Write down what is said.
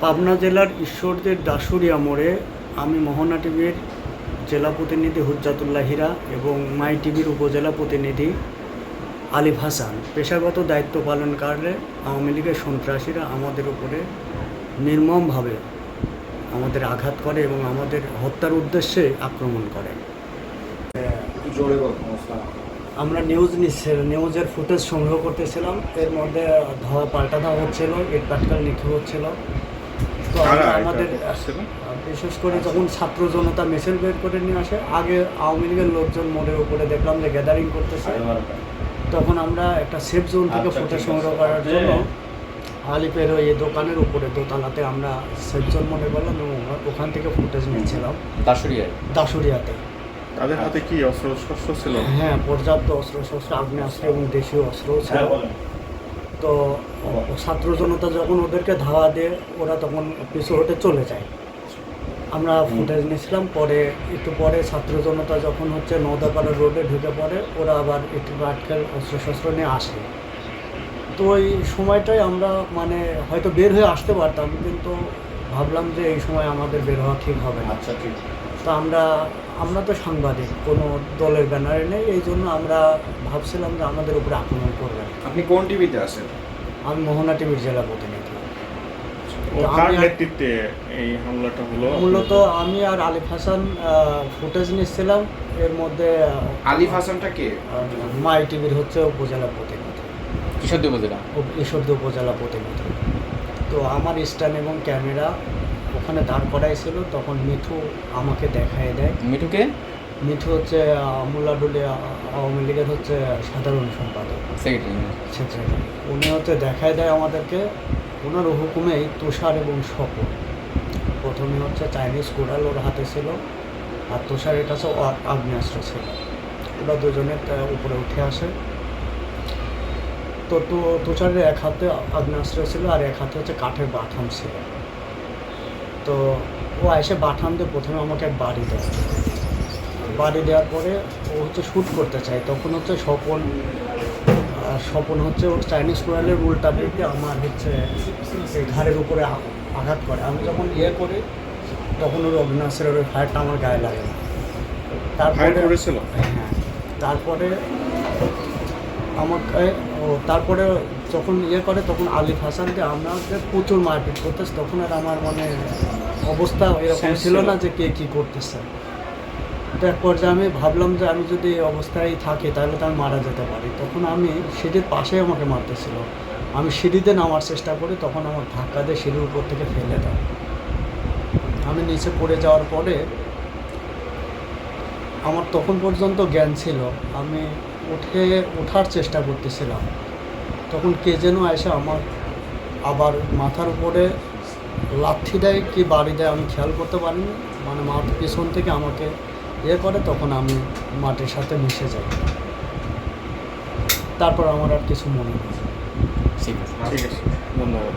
পাবনা জেলার ঈশ্বরদের দাসুরিয়া মোড়ে আমি মোহনা টিভির জেলা প্রতিনিধি হুজ্জাতুল্লাহ হীরা এবং মাই টিভির উপজেলা প্রতিনিধি আলিফ হাসান পেশাগত দায়িত্ব পালনকালে আওয়ামী লীগের সন্ত্রাসীরা আমাদের উপরে নির্মমভাবে আমাদের আঘাত করে এবং আমাদের হত্যার উদ্দেশ্যে আক্রমণ করে। আমরা নিউজের ফুটেজ সংগ্রহ করতেছিলাম, এর মধ্যে পাল্টা ধাওয়া হচ্ছিল, ইট পাটকেল নিক্ষেপ হচ্ছিল। তো আমাদের বিশেষ করে যখন ছাত্র জনতা মিছিল বের করে নিয়ে আসে, আগে আওয়ামী লীগের লোকজন মোড়ের উপরে দেখলাম যে গ্যাদারিং করতেছে, তখন আমরা একটা সেফ জোন থেকে ফুটেজ সংগ্রহ করার জন্য আলিপের ওই দোকানের উপরে দোতলাতে আমরা সেফ জোন মনে করলাম এবং ওখান থেকে ফুটেজ নিয়েছিলাম। দাসুরিয়াতে তাদের হাতে কি অস্ত্রশস্ত্র ছিল? হ্যাঁ, পর্যাপ্ত অস্ত্রশস্ত্র, আগ্নেয়াস্ত্র এবং দেশীয় অস্ত্র ছিল। তো ছাত্র জনতা যখন ওদেরকে ধাওয়া দিয়ে ওরা তখন পিছু হতে চলে যায়। আমরা ফুটেজ নিয়েছিলাম। পরে একটু পরে ছাত্র জনতা যখন নওদাপাড়া রোডে ঢুকে পড়ে, ওরা আবার একটু আটকেল অস্ত্রশস্ত্র নিয়ে আসে। তো ওই সময়টাই আমরা হয়তো বের হয়ে আসতে পারতাম, কিন্তু ভাবলাম যে এই সময় আমাদের বের হওয়া ঠিক হবে না। আচ্ছা, ঠিক। তো আমরা তো সাংবাদিক, কোনো দলের ব্যানারে নেই, এই জন্য আমরা ভাবছিলাম যে আমাদের উপরে আক্রমণ করবে। আপনি কোন টিভিতে আছেন? আমি মোহনা টিভির জেলা প্রতিনিধি। কার নেতৃত্বে এই হামলাটা হলো? মূলত আমি আর আলিফ হাসান ফুটেজ নিচ্ছিলাম। এর মধ্যে আলিফ হাসানটা কে? মাই টিভির উপজেলা প্রতিনিধি, ঈশ্বরদী উপজেলা প্রতিনিধি। তো আমার স্ট্যান্ড এবং ক্যামেরা ওখানে দাঁড় করাই ছিল। তখন মিঠু আমাকে দেখায় দেয়। মিঠু মোল্লাডুলিয়া আওয়ামী লীগের সাধারণ সম্পাদক, সেক্রেটারি। উনি দেখায় দেয় আমাদেরকে। ওনার হুকুমেই তুষার এবং স্বপন প্রথমে চাইনিজ কোড়াল ওর হাতে ছিল, আর তুষারের কাছে আগ্নেয়াস্ত্র ছিল। ওরা দুজনে উপরে উঠে আসে। তো তুষারের এক হাতে আগ্নেয়াস্ত্র ছিল আর এক হাতে কাঠের বাঠাম ছিল। তো ও এসে বাঠাম দিয়ে প্রথমে আমাকে বাড়ি দেওয়ার পরে ও শ্যুট করতে চায়। তখন স্বপন ওর চাইনিজ কোড়ালের উল্টা দিকে আমার এই ঘাড়ের উপরে আঘাত করে। আমি যখন করি তখন ওর অগ্নেয়াস্ত্রের ওই ফায়ারটা আমার গায়ে লাগে না। হ্যাঁ, তারপরে যখন করে তখন আলিফ হাসানকে আমাদের প্রচুর মারপিট করতেছে। তখন আর আমার অবস্থা এরকম ছিল না যে কে কী করতেছে। তো এক পর্যায়ে আমি ভাবলাম যে আমি যদি এই অবস্থায় থাকি তাহলে তো আমি মারা যেতে পারি। তখন আমি সিঁড়ির পাশেই আমাকে মারতেছিল। আমি সিঁড়িতে নামার চেষ্টা করি, তখন আমার ধাক্কা দিয়ে সিঁড়ির উপর থেকে ফেলে দেয়। আমি নিচে পড়ে যাওয়ার পরে আমার তখন পর্যন্ত জ্ঞান ছিল। আমি ওঠার চেষ্টা করতেছিলাম, তখন কে যেন এসে আমার আবার মাথার উপরে লাথি দেয় কি বাড়ি দেয় আমি খেয়াল করতে পারিনি। মাথা পিছন থেকে আমাকে করে, তখন আমি মাটির সাথে মিশে যাই। তারপর আমার আর কিছু মনে নেই। ঠিক আছে, ধন্যবাদ।